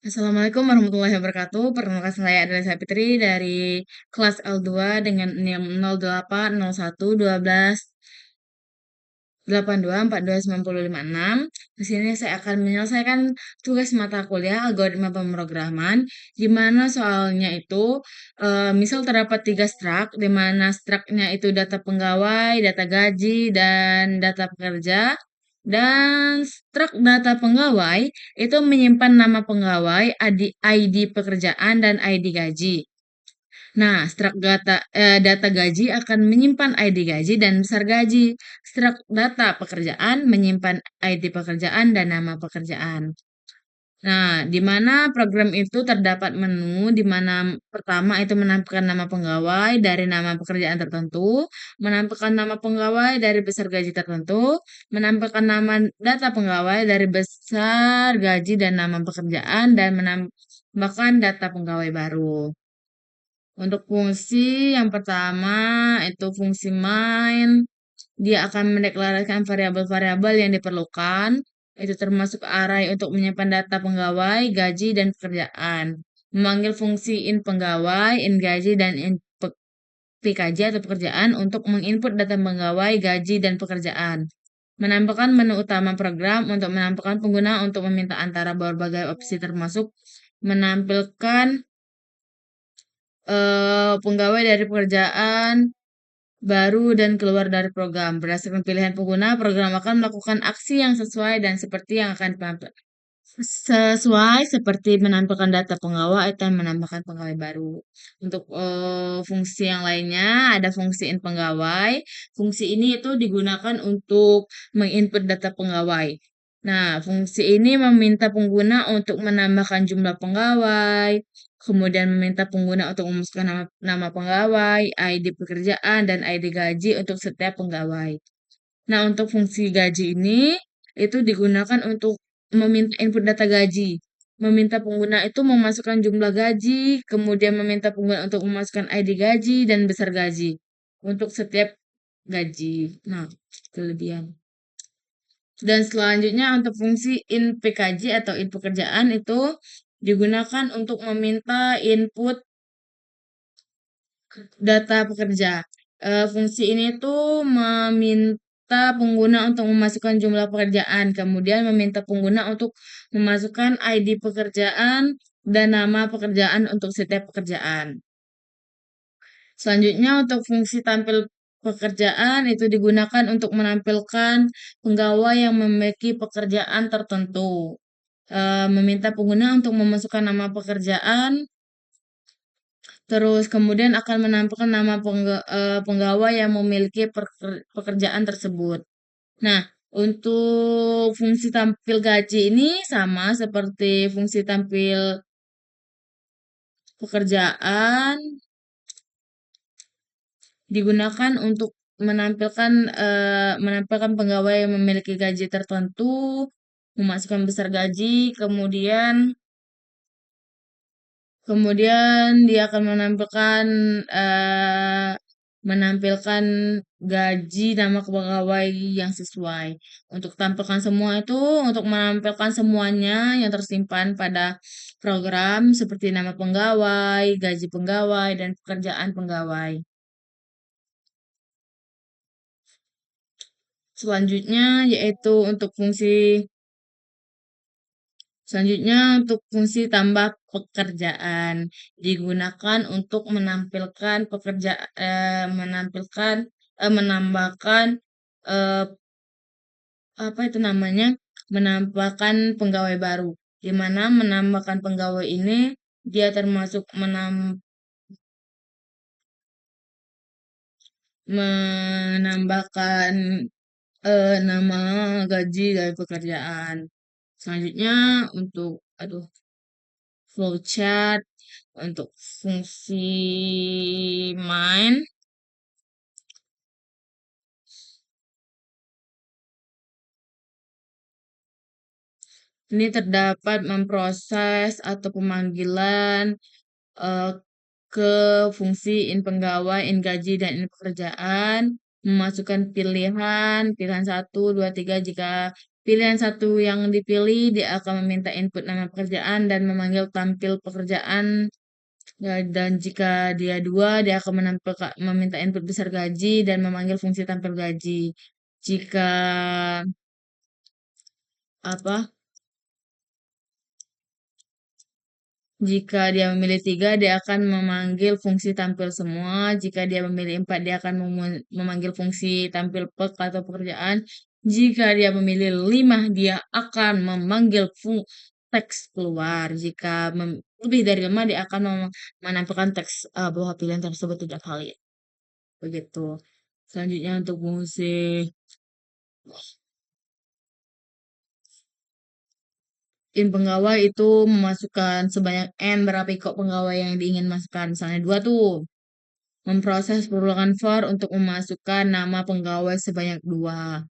Assalamualaikum warahmatullahi wabarakatuh. Perkenalkan saya adalah Sapitri dari kelas L2 dengan NIM 08011282429056. Di sini saya akan menyelesaikan tugas mata kuliah algoritma pemrograman, di mana soalnya itu misal terdapat tiga strak, di mana straknya itu data pegawai, data gaji, dan data pekerja. Dan strak data pegawai itu menyimpan nama pegawai, ID pekerjaan, dan ID gaji. Nah, data gaji akan menyimpan ID gaji dan besar gaji. Strak data pekerjaan menyimpan ID pekerjaan dan nama pekerjaan. Nah, di mana program itu terdapat menu, di mana pertama itu menampilkan nama pegawai dari nama pekerjaan tertentu, menampilkan nama pegawai dari besar gaji tertentu, menampilkan nama data pegawai dari besar gaji dan nama pekerjaan, dan menambahkan data pegawai baru. Untuk fungsi yang pertama itu fungsi main, dia akan mendeklarasikan variabel-variabel yang diperlukan, itu termasuk array untuk menyimpan data pegawai, gaji, dan pekerjaan. Memanggil fungsi in pegawai, in gaji, dan in PKJ atau pekerjaan untuk menginput data pegawai, gaji, dan pekerjaan. Menampilkan menu utama program untuk menampilkan pengguna untuk meminta antara berbagai opsi termasuk menampilkan pegawai dari pekerjaan baru dan keluar dari program. Berdasarkan pilihan pengguna, program akan melakukan aksi yang sesuai dan seperti yang akan sesuai seperti menampilkan data pegawai atau menambahkan pegawai baru. Untuk fungsi yang lainnya ada fungsi in pegawai. Fungsi ini itu digunakan untuk menginput data pegawai. Nah, fungsi ini meminta pengguna untuk menambahkan jumlah pegawai, kemudian meminta pengguna untuk memasukkan nama pegawai, ID pekerjaan, dan ID gaji untuk setiap pegawai. Nah, untuk fungsi gaji ini itu digunakan untuk meminta input data gaji. Meminta pengguna itu memasukkan jumlah gaji, kemudian meminta pengguna untuk memasukkan ID gaji dan besar gaji untuk setiap gaji. Nah, kelebihan. Dan selanjutnya untuk fungsi in PKJ atau in pekerjaan itu digunakan untuk meminta input data pekerja. Fungsi ini tuh meminta pengguna untuk memasukkan jumlah pekerjaan, kemudian meminta pengguna untuk memasukkan ID pekerjaan dan nama pekerjaan untuk setiap pekerjaan. Selanjutnya untuk fungsi tampil pekerjaan itu digunakan untuk menampilkan pegawai yang memiliki pekerjaan tertentu. Meminta pengguna untuk memasukkan nama pekerjaan. Terus kemudian akan menampilkan nama pegawai yang memiliki pekerjaan tersebut. Nah, untuk fungsi tampil gaji ini sama seperti fungsi tampil pekerjaan, digunakan untuk menampilkan pegawai yang memiliki gaji tertentu, memasukkan besar gaji, kemudian dia akan menampilkan gaji nama pegawai yang sesuai. Untuk tampilkan semua itu, untuk menampilkan semuanya yang tersimpan pada program seperti nama pegawai, gaji pegawai, dan pekerjaan pegawai. Selanjutnya yaitu untuk tambah pekerjaan digunakan untuk menampilkan menambahkan eh, apa itu namanya menambahkan pegawai baru, di mana menambahkan pegawai ini dia termasuk menambahkan nama gaji dari pekerjaan. Selanjutnya untuk flowchart untuk fungsi main ini terdapat memproses atau pemanggilan eh, ke fungsi in pegawai, in gaji, dan in pekerjaan, memasukkan pilihan 1, 2, 3 jika Pilihan satu yang dipilih, dia akan meminta input nama pekerjaan dan memanggil tampil pekerjaan. Ya, dan jika dia dua, dia akan meminta input besar gaji dan memanggil fungsi tampil gaji. Jika apa? Jika dia memilih tiga, dia akan memanggil fungsi tampil semua. Jika dia memilih empat, dia akan memanggil fungsi tampil atau pekerjaan. Jika dia memilih lima, dia akan memanggil teks keluar. Jika lebih dari lima, dia akan menampilkan teks bahwa pilihan tersebut tidak valid. Begitu. Selanjutnya untuk fungsi in pegawai itu memasukkan sebanyak N berapa kok pegawai yang diingin masukkan. Misalnya dua tuh. Memproses perulangan for untuk memasukkan nama pegawai sebanyak dua.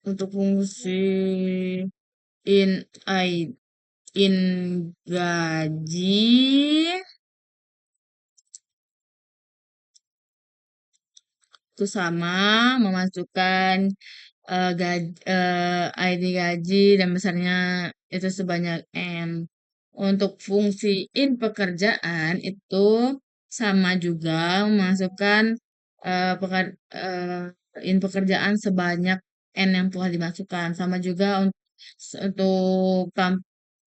Untuk fungsi in I in gaji itu sama memasukkan ID gaji dan besarnya itu sebanyak M. Untuk fungsi in pekerjaan itu sama juga memasukkan in pekerjaan sebanyak N yang telah dimasukkan. Sama juga untuk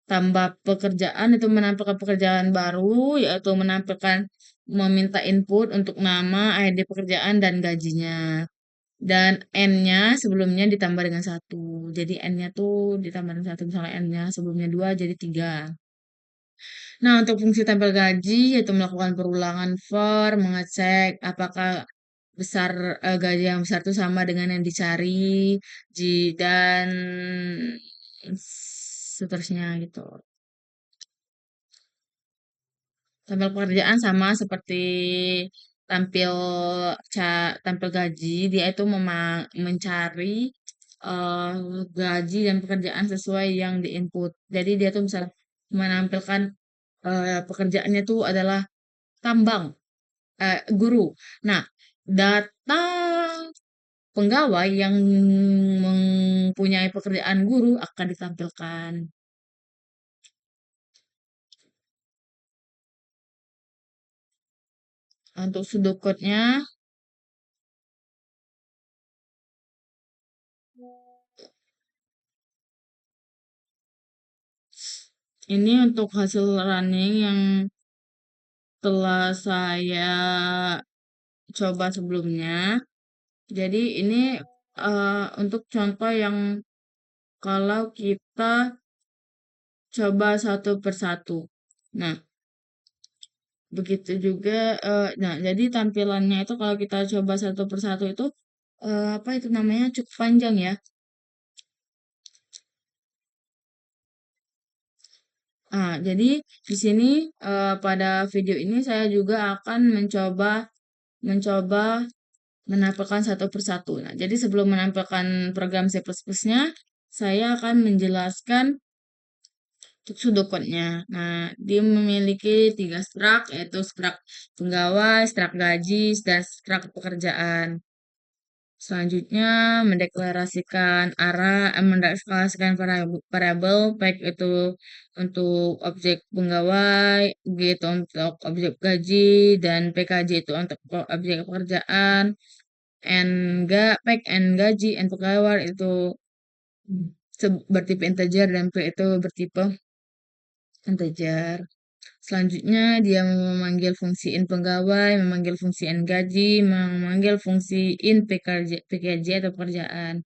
tambah pekerjaan itu menampilkan pekerjaan baru, yaitu meminta input untuk nama, ID pekerjaan, dan gajinya. Dan N-nya sebelumnya ditambah dengan satu. Jadi N-nya tuh ditambah dengan satu. Misalnya N-nya sebelumnya dua jadi tiga. Nah, untuk fungsi tampil gaji, yaitu melakukan perulangan for, mengecek apakah besar gaji yang besar itu sama dengan yang dicari, dan seterusnya gitu. Tampil pekerjaan sama seperti tampil tampil gaji, dia itu mencari eh, gaji dan pekerjaan sesuai yang diinput. Jadi dia tuh bisa menampilkan pekerjaannya tuh adalah tambang, guru. Nah, data pegawai yang mempunyai pekerjaan guru akan ditampilkan. Untuk sudut code-nya, ini untuk hasil running yang telah saya coba sebelumnya. Jadi ini untuk contoh yang kalau kita coba satu persatu. Nah, begitu juga. Nah, jadi tampilannya itu kalau kita coba satu persatu itu apa itu namanya cukup panjang ya. Nah, jadi di sini pada video ini saya juga akan mencoba menampilkan satu persatu. Nah, jadi sebelum menampilkan program C++-nya, saya akan menjelaskan sudokotnya. Nah, dia memiliki tiga strak, yaitu strak pegawai, strak gaji, dan strak pekerjaan. Selanjutnya, mendeklarasikan variabel, baik itu untuk objek pegawai, G itu untuk objek gaji, dan PKJ itu untuk objek pekerjaan, N enggak, pack N gaji, N pegawai itu bertipe integer, dan P itu bertipe integer. Selanjutnya, dia memanggil fungsi in pegawai, memanggil fungsi in gaji, memanggil fungsi in PKJ atau pekerjaan,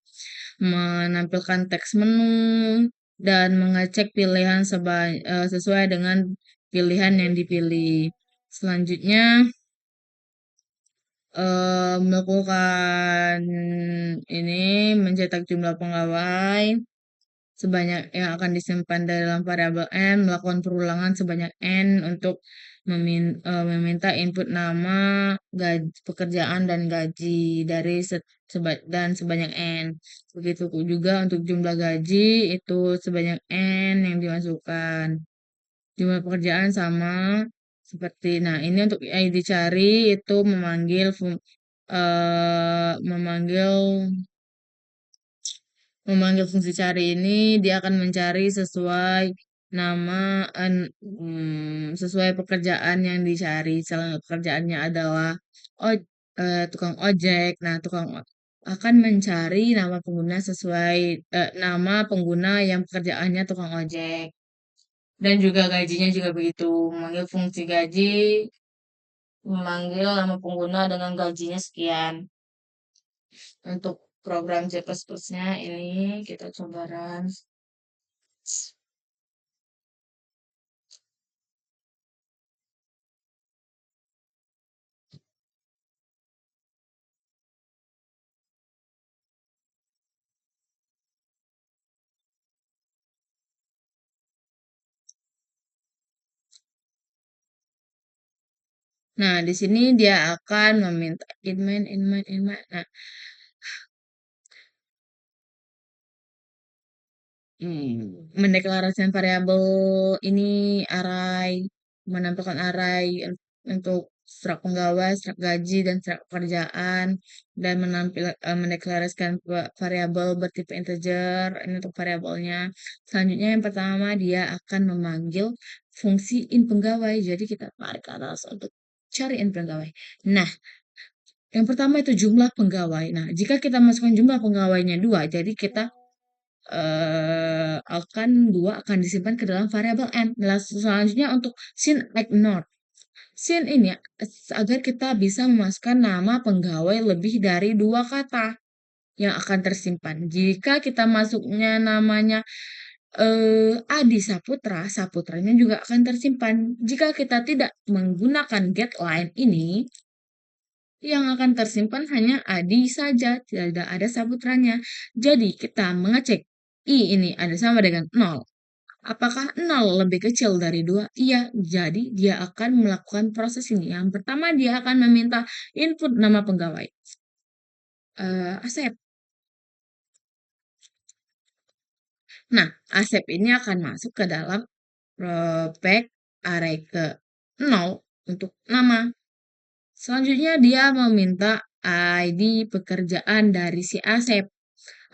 menampilkan teks menu, dan mengecek pilihan sesuai dengan pilihan yang dipilih. Selanjutnya, melakukan ini mencetak jumlah pegawai, sebanyak yang akan disimpan dalam variabel n, melakukan perulangan sebanyak n untuk meminta input nama, pekerjaan dan gaji dari dan sebanyak n. Begitu juga untuk jumlah gaji itu sebanyak n yang dimasukkan. Jumlah pekerjaan sama seperti, nah ini untuk yang dicari itu memanggil memanggil fungsi cari ini, dia akan mencari sesuai nama sesuai pekerjaan yang dicari. Misalnya pekerjaannya adalah tukang ojek. Nah, akan mencari nama pengguna sesuai nama pengguna yang pekerjaannya tukang ojek. Dan juga gajinya juga begitu. Memanggil fungsi gaji, memanggil nama pengguna dengan gajinya sekian. Untuk program C++-nya ini kita coba run. Nah, di sini dia akan meminta inmain. Nah, mendeklarasikan variabel ini array, menampilkan array untuk strak pegawai, strak gaji, dan strak pekerjaan, dan mendeklarasikan variabel bertipe integer, ini untuk variabelnya. Selanjutnya yang pertama dia akan memanggil fungsi in pegawai, jadi kita tarik ke atas untuk cari in pegawai. Nah, yang pertama itu jumlah pegawai. Nah, jika kita masukkan jumlah pegawainya 2, jadi kita akan 2 akan disimpan ke dalam variabel n. Nah, selanjutnya untuk sin ignore. Sin ini agar kita bisa memasukkan nama pegawai lebih dari 2 kata yang akan tersimpan. Jika kita masuknya namanya Adi Saputra, Saputranya juga akan tersimpan. Jika kita tidak menggunakan getLine ini, yang akan tersimpan hanya Adi saja, tidak ada Saputranya. Jadi kita mengecek I ini ada sama dengan 0. Apakah 0 lebih kecil dari 2? Iya, jadi dia akan melakukan proses ini. Yang pertama dia akan meminta input nama pegawai. Asep. Nah, Asep ini akan masuk ke dalam pack array ke 0 untuk nama. Selanjutnya dia meminta ID pekerjaan dari si Asep.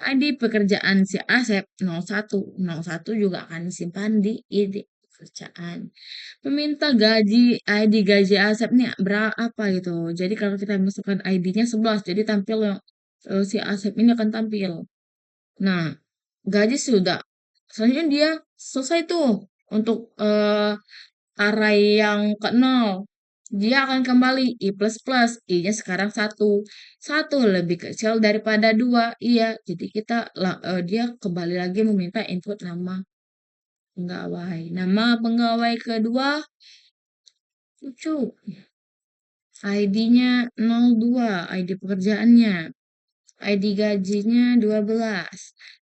ID pekerjaan si Asep 01. 01 juga akan disimpan di ID pekerjaan. Meminta gaji, ID gaji Asep nih berapa gitu. Jadi kalau kita masukkan ID-nya 11, jadi tampil yang si Asep ini akan tampil. Nah, gaji sudah. Selanjutnya dia selesai tuh untuk array yang ke 0. Dia akan kembali I plus plus. I-nya sekarang 1. 1 lebih kecil daripada 2. Iya, jadi dia kembali lagi meminta input nama pegawai. Nama pegawai kedua lucu. ID-nya 02, ID pekerjaannya. ID gajinya 12.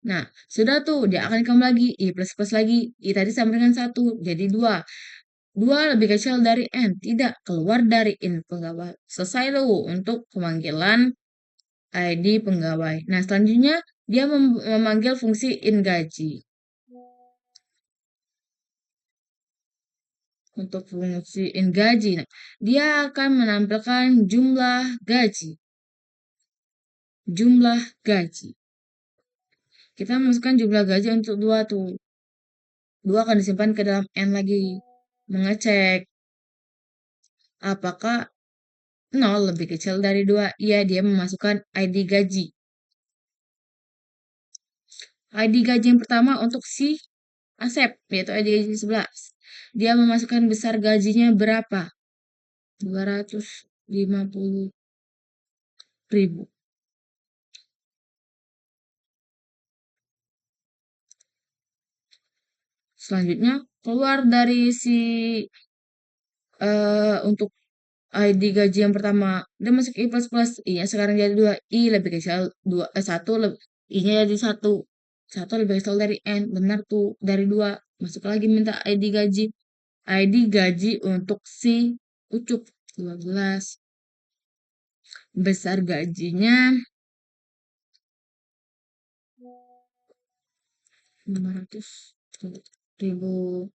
Nah, sudah tuh, dia akan kembali lagi, I plus plus lagi. I tadi sama dengan 1, jadi 2. 2 lebih kecil dari N, tidak keluar dari in pegawai. Selesai tuh untuk pemanggilan ID pegawai. Nah, selanjutnya dia memanggil fungsi in gaji. Untuk fungsi in gaji, nah, dia akan menampilkan jumlah gaji. Jumlah gaji. Kita masukkan jumlah gaji untuk 2 tuh. 2 akan disimpan ke dalam N lagi. Mengecek apakah 0 lebih kecil dari 2. Iya, dia memasukkan ID gaji. ID gaji yang pertama untuk si Asep, yaitu ID gaji 11. Dia memasukkan besar gajinya berapa? 250.000. Selanjutnya, keluar dari si untuk ID gaji yang pertama, dia masuk I plus plus, I-nya sekarang jadi 2, I lebih kecil 1, I-nya jadi 1. 1 lebih kecil dari N. Benar tuh, dari 2. Masuk lagi minta ID gaji. ID gaji untuk si Ucup 12. Besar gajinya 500.000.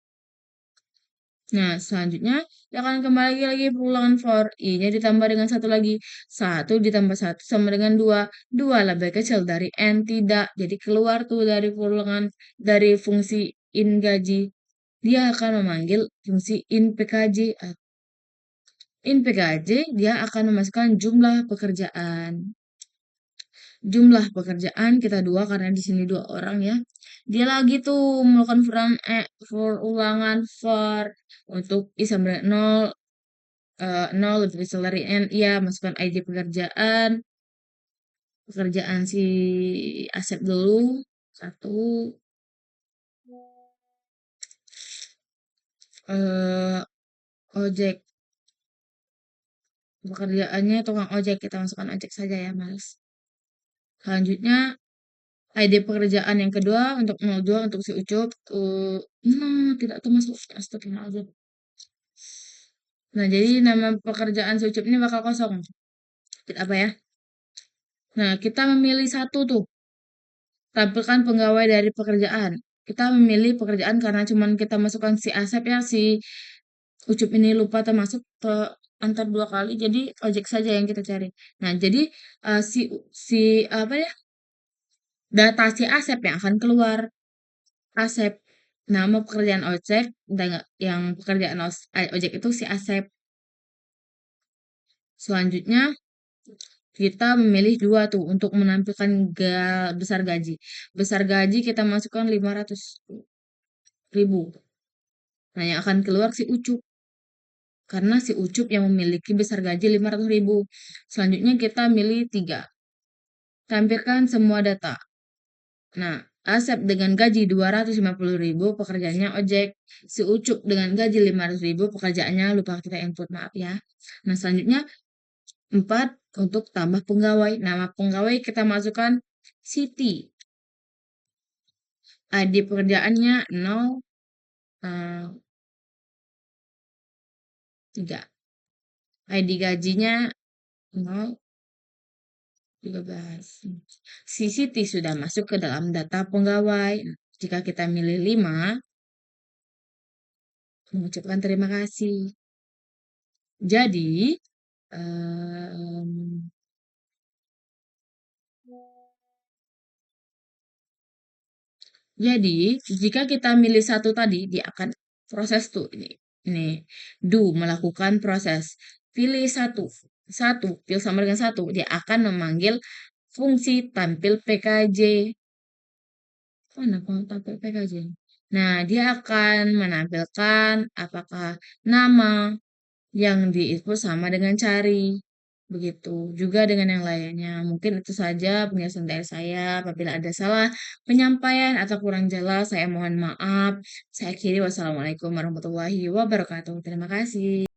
Nah, selanjutnya dia akan kembali lagi perulangan for I-nya ditambah dengan satu lagi. 1 ditambah 1 sama dengan 2. 2 lebih kecil dari N, tidak. Jadi keluar tuh dari perulangan dari fungsi in gaji. Dia akan memanggil fungsi in PKJ. In PKJ, dia akan memasukkan jumlah pekerjaan. Jumlah pekerjaan kita 2 karena di sini 2 orang ya. Dia lagi tuh melakukan perulangan for untuk I sama dengan 0, 0 lebih besar dari N. Iya, masukkan ID pekerjaan. Pekerjaan si Asep dulu. 1. Ojek. Pekerjaannya tukang ojek. Kita masukkan ojek saja ya, Mas. Selanjutnya ID pekerjaan yang kedua untuk 02 untuk si Ucup. Tidak termasuk. Astagfirullahaladzim. Nah, jadi nama pekerjaan si Ucup ini bakal kosong. Tidak apa ya? Nah, kita memilih satu tuh. Tampilkan pegawai dari pekerjaan. Kita memilih pekerjaan karena cuman kita masukkan si Asep ya, si Ucup ini lupa termasuk ke antar 2 kali, jadi ojek saja yang kita cari. Nah, jadi si apa ya? Data si Asep yang akan keluar. Asep. Nama pekerjaan ojek yang pekerjaan ojek itu si Asep. Selanjutnya kita memilih 2 tuh untuk menampilkan besar gaji. Besar gaji kita masukkan 500.000. Nah, yang akan keluar si Ucup. Karena si Ucup yang memiliki besar gaji 500.000. Selanjutnya kita milih 3. Tampilkan semua data. Nah, Asep dengan gaji 250.000 pekerjaannya ojek. Si Ucup dengan gaji 500.000 pekerjaannya lupa kita input, maaf ya. Nah, selanjutnya 4 untuk tambah pegawai. Nama pegawai kita masukkan Siti. ID pekerjaannya 0, 3. ID gajinya 0, 13. Si Siti sudah masuk ke dalam data pegawai. Jika kita milih 5, mengucapkan terima kasih. Jadi, em, jika kita milih satu tadi, dia akan proses tuh ini melakukan proses. Pilih satu, pilih sama dengan 1, dia akan memanggil fungsi tampil PKJ. Mana tampil PKJ? Nah, dia akan menampilkan apakah nama yang diinput sama dengan cari. Begitu. Juga dengan yang lainnya. Mungkin itu saja penjelasan dari saya. Apabila ada salah penyampaian atau kurang jelas, saya mohon maaf. Saya akhiri. Wassalamualaikum warahmatullahi wabarakatuh. Terima kasih.